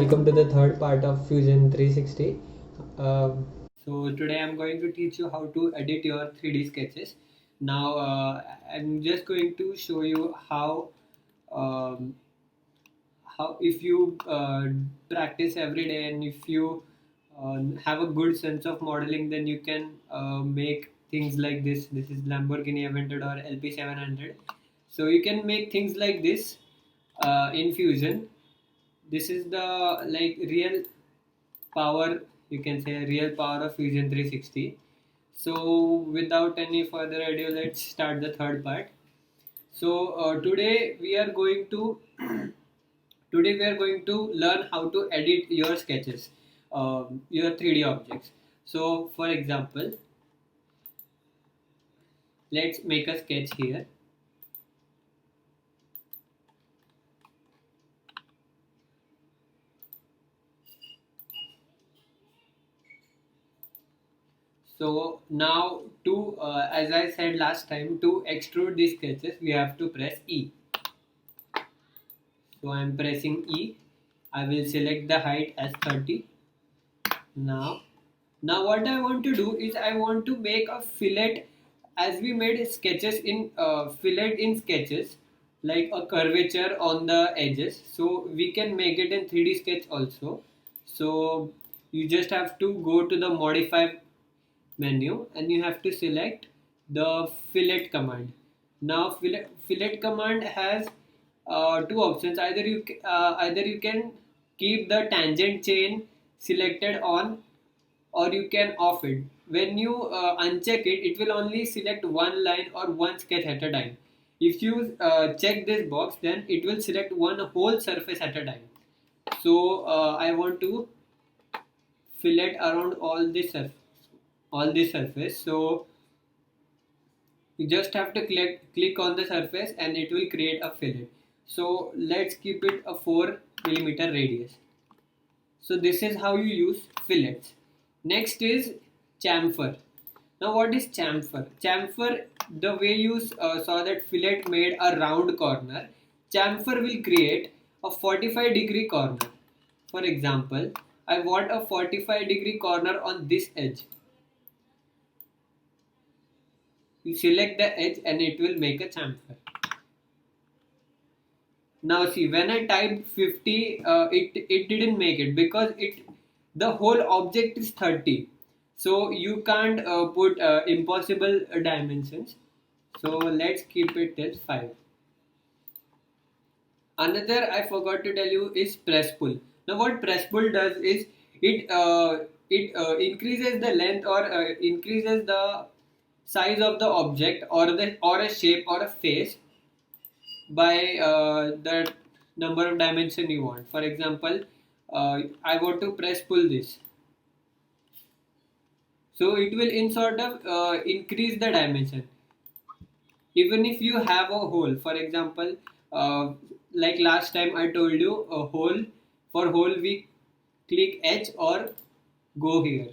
welcome to the third part of Fusion 360. So today I'm going to teach you how to edit your 3D sketches. Now I'm just going to show you um, how if you practice every day and if you have a good sense of modeling, then you can make things like this. This is Lamborghini Aventador LP700. So you can make things like this in Fusion. This is the real power, you can say real power of Fusion 360. So without any further ado, let's start the third part. So today we are going to learn how to edit your sketches, your 3D objects. So for example, let's make a sketch here. So now as I said last time, to extrude these sketches, we have to press E. So I am pressing E. I will select the height as 30. Now, what I want to do is I want to make a fillet, as we made sketches in fillet in sketches, like a curvature on the edges. So we can make it in 3D sketch also. So you just have to go to the modify menu and you have to select the fillet command. Now fillet command has two options. Either you can keep the tangent chain selected on, or you can off it. When you uncheck it, it will only select one line or one sketch at a time. If you check this box, then it will select one whole surface at a time. So I want to fillet around all this surface. So you just have to click on the surface and it will create a fillet. So let's keep it a 4 mm radius. So this is how you use fillets. Next is chamfer. Now what is chamfer? Chamfer, the way you saw that fillet made a round corner, chamfer will create a 45-degree corner. For example, I want a 45-degree corner on this edge. You select the edge and it will make a chamfer. Now see, when I typed 50, it didn't make it because the whole object is 30. So you can't put impossible dimensions. So let's keep it as 5. Another I forgot to tell you is press pull. Now what press pull does is it increases the length or increases the size of the object or a shape or a face by the number of dimension you want. For example, I want to press pull this. So it will in sort of increase the dimension. Even if you have a hole, for example, like last time I told you, a hole, for hole we click H or go here.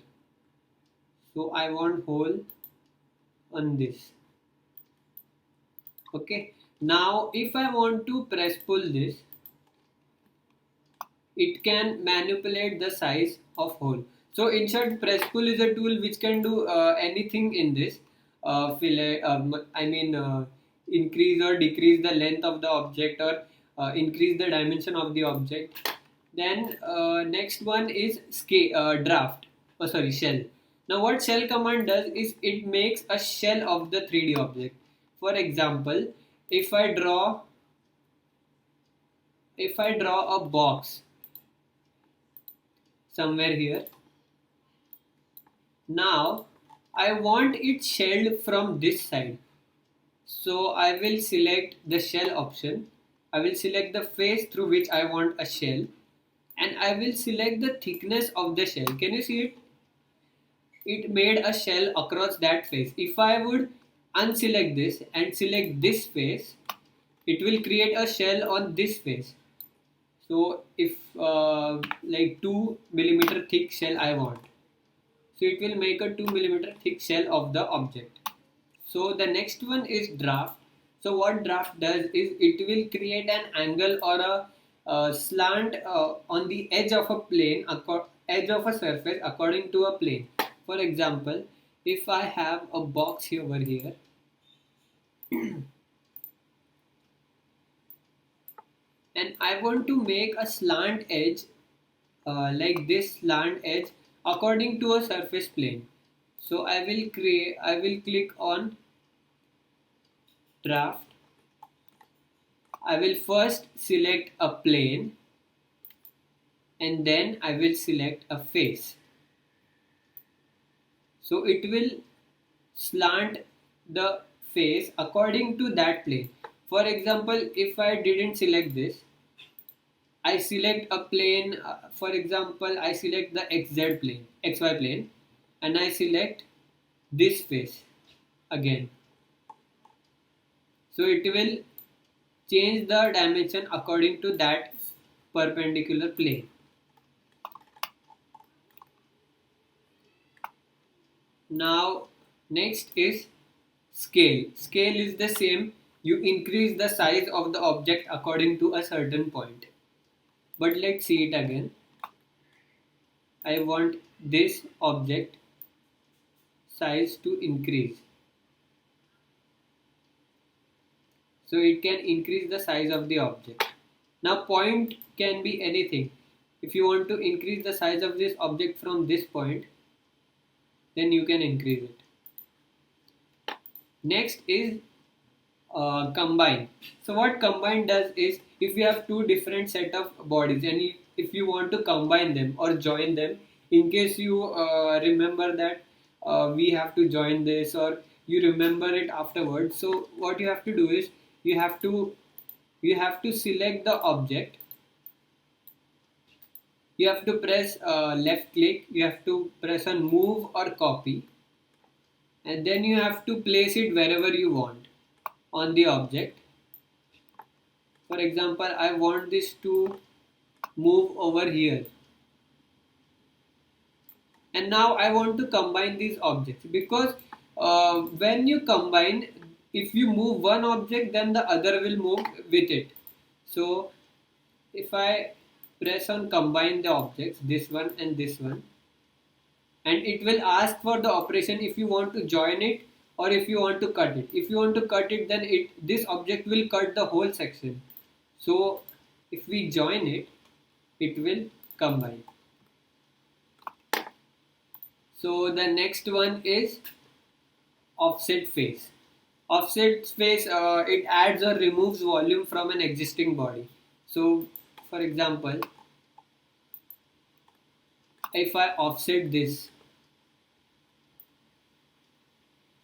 So I want hole on this. Okay. Now if I want to press pull this, it can manipulate the size of hole. So in short, press pull is a tool which can do anything in this fillet. Increase or decrease the length of the object or increase the dimension of the object. Then next one is draft. Oh, sorry, shell. Now what shell command does is it makes a shell of the 3D object. For example, if I draw a box somewhere here. Now I want it shelled from this side. So I will select the shell option. I will select the face through which I want a shell and I will select the thickness of the shell. Can you see it? It made a shell across that face. If I would unselect this and select this face, it will create a shell on this face. So if like 2 mm thick shell I want, so it will make a 2 mm thick shell of the object. So the next one is draft. So what draft does is it will create an angle or a slant on the edge of a plane, edge of a surface according to a plane. For example, if I have a box here over here and I want to make a slant edge like this slant edge according to a surface plane. So I will click on draft. I will first select a plane and then I will select a face. So it will slant the face according to that plane. For example, if I didn't select this, I select a plane, for example, I select the XZ plane, XY plane, and I select this face again. So it will change the dimension according to that perpendicular plane. Now, next is scale. Scale is the same. You increase the size of the object according to a certain point. But let's see it again. I want this object size to increase. So it can increase the size of the object. Now point can be anything. If you want to increase the size of this object from this point, then you can increase it. Next is combine. So what combine does is, if you have two different set of bodies and if you want to combine them or join them, in case you remember that we have to join this, or you remember it afterwards, so what you have to do is you have to select the object, you have to press left click, you have to press on move or copy, and then you have to place it wherever you want on the object. For example, I want this to move over here, and now I want to combine these objects, because when you combine, if you move one object, then the other will move with it. So if I press on combine the objects, this one and this one, and it will ask for the operation if you want to join it or if you want to cut it. If you want to cut it, then this object will cut the whole section. So if we join it, it will combine. So the next one is offset face. Offset face, it adds or removes volume from an existing body. So for example, if I offset this,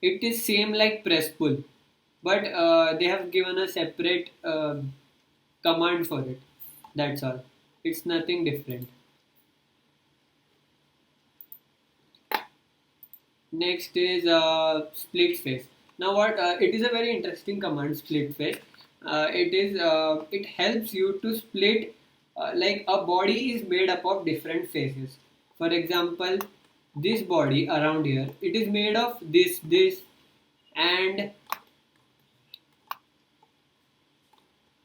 it is same like press pull, but they have given a separate command for it. That's all. It's nothing different. Next is split face. Now what it is a very interesting command, split face. It helps you to split, like a body is made up of different faces. For example, this body around here, it is made of this and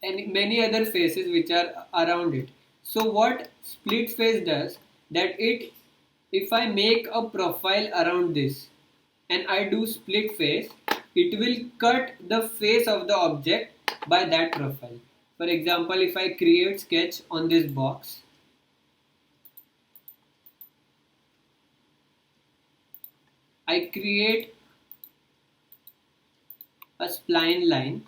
many other faces which are around it. So what split face does, that if I make a profile around this and I do split face, it will cut the face of the object by that profile. For example, if I create sketch on this box, I create a spline line,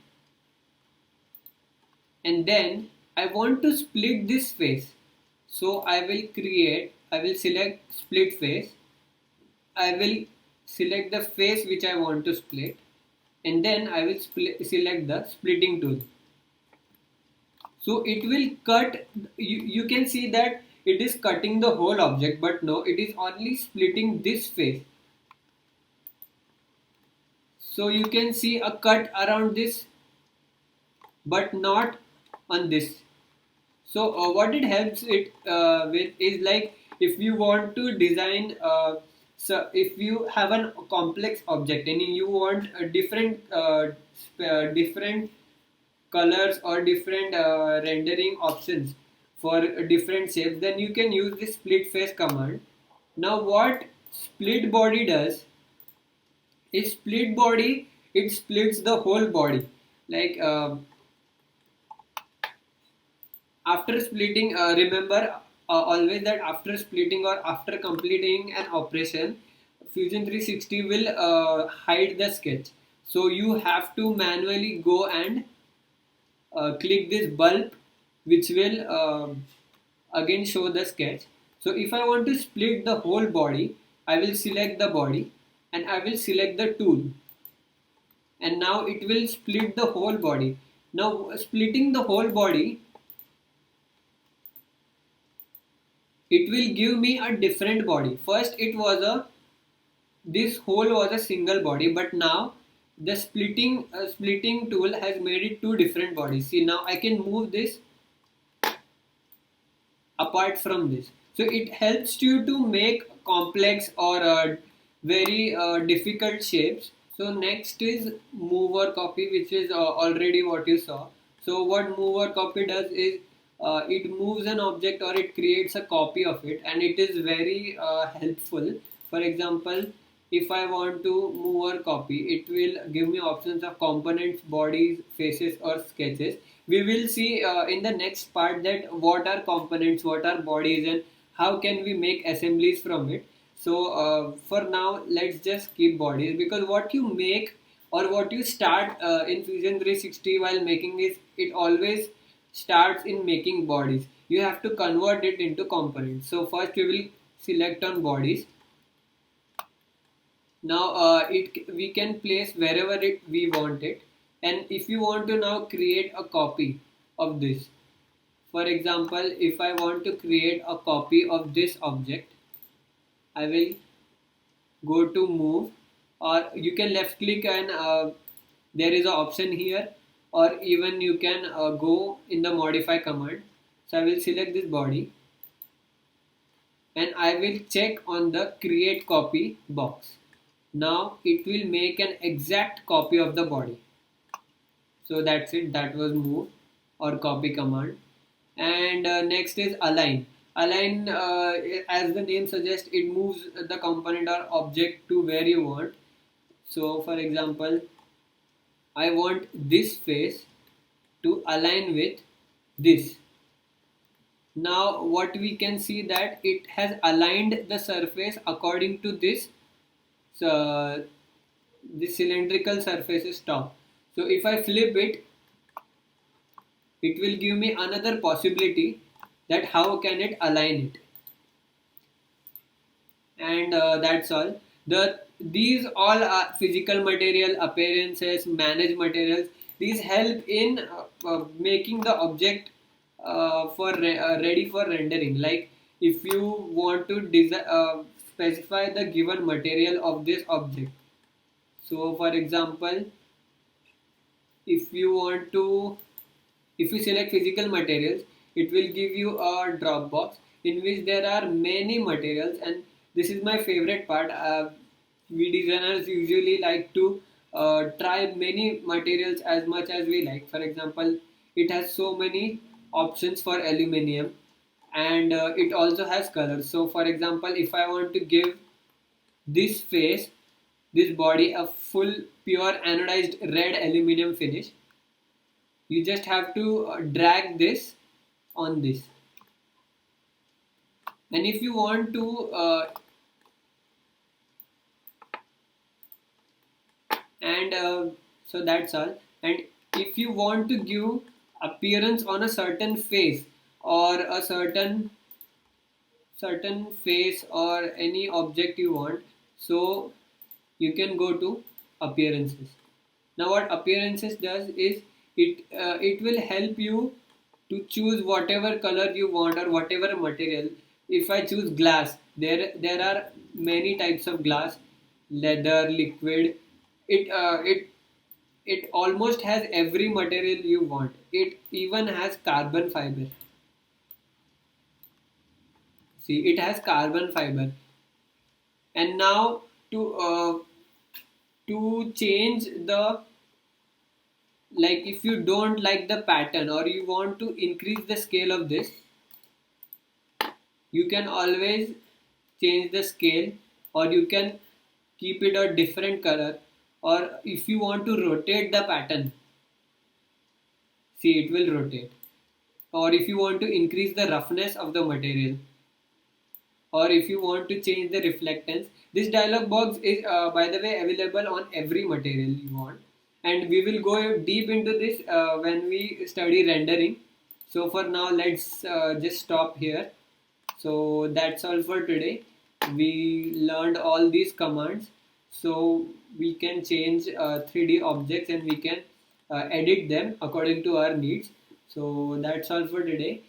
and then I want to split this face. So I will select split face, I will select the face which I want to split, and then I will select the splitting tool. So it will cut, you can see that it is cutting the whole object, but no, it is only splitting this face. So you can see a cut around this, but not on this. So what it helps it with is, like, if you want to design, so if you have a complex object and you want a different colors or different rendering options for different shapes, then you can use the split face command. Now what split body does is, split body, it splits the whole body. Like after splitting, remember always that after splitting or after completing an operation, Fusion 360 will hide the sketch. So you have to manually go and click this bulb, which will again show the sketch. So if I want to split the whole body, I will select the body and I will select the tool, and now it will split the whole body. Now splitting the whole body, it will give me a different body. First it was a, this whole was a single body, but now the splitting tool has made it two different bodies. See, now I can move this apart from this. So it helps you to make complex or very difficult shapes. So next is move or copy, which is already what you saw. So what move or copy does is, it moves an object or it creates a copy of it, and it is very helpful. For example, if I want to move or copy, it will give me options of components, bodies, faces or sketches. We will see in the next part that what are components, what are bodies, and how can we make assemblies from it. So for now, let's just keep bodies, because what you make or what you start in Fusion 360 while making this, it always starts in making bodies. You have to convert it into components. So first we will select on bodies. Now we can place wherever we want it, and if you want to now create a copy of this, for example, if I want to create a copy of this object, I will go to move, or you can left click and there is an option here, or even you can go in the modify command. So I will select this body and I will check on the create copy box. Now it will make an exact copy of the body. So that's it, that was move or copy command. And next is align. Align, as the name suggests, it moves the component or object to where you want. So for example, I want this face to align with this. Now what we can see that it has aligned the surface according to this, the cylindrical surface is top. So if I flip it, it will give me another possibility that how can it align it. And that's all. These all are physical material, appearances, manage materials. These help in making the object ready for rendering. Like if you want to specify the given material of this object. So for example, if you want to, if you select physical materials, it will give you a drop box in which there are many materials, and this is my favorite part. We designers usually like to try many materials as much as we like. For example, it has so many options for aluminium, and it also has colors. So for example, if I want to give this face, this body a full pure anodized red aluminium finish, you just have to drag this on this. And if you want to and so that's all. And if you want to give appearance on a certain face or a certain face or any object you want, so you can go to appearances. Now what appearances does is, it will help you to choose whatever color you want or whatever material. If I choose glass, there are many types of glass: leather, liquid. It almost has every material you want. It even has carbon fiber. See, it has carbon fiber. And now to change the like if you don't like the pattern or you want to increase the scale of this, you can always change the scale, or you can keep it a different color, or if you want to rotate the pattern, see, it will rotate. Or if you want to increase the roughness of the material, or if you want to change the reflectance, this dialog box is by the way available on every material you want, and we will go deep into this when we study rendering. So for now, let's just stop here. So that's all for today. We learned all these commands, so we can change 3D objects, and we can edit them according to our needs. So that's all for today,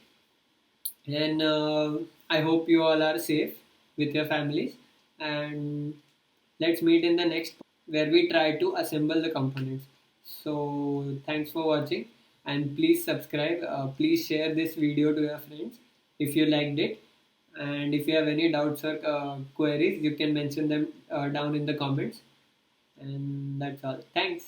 and I hope you all are safe with your families, and let's meet in the next where we try to assemble the components. So thanks for watching, and please subscribe, please share this video to your friends if you liked it, and if you have any doubts or queries, you can mention them down in the comments, and that's all. Thanks.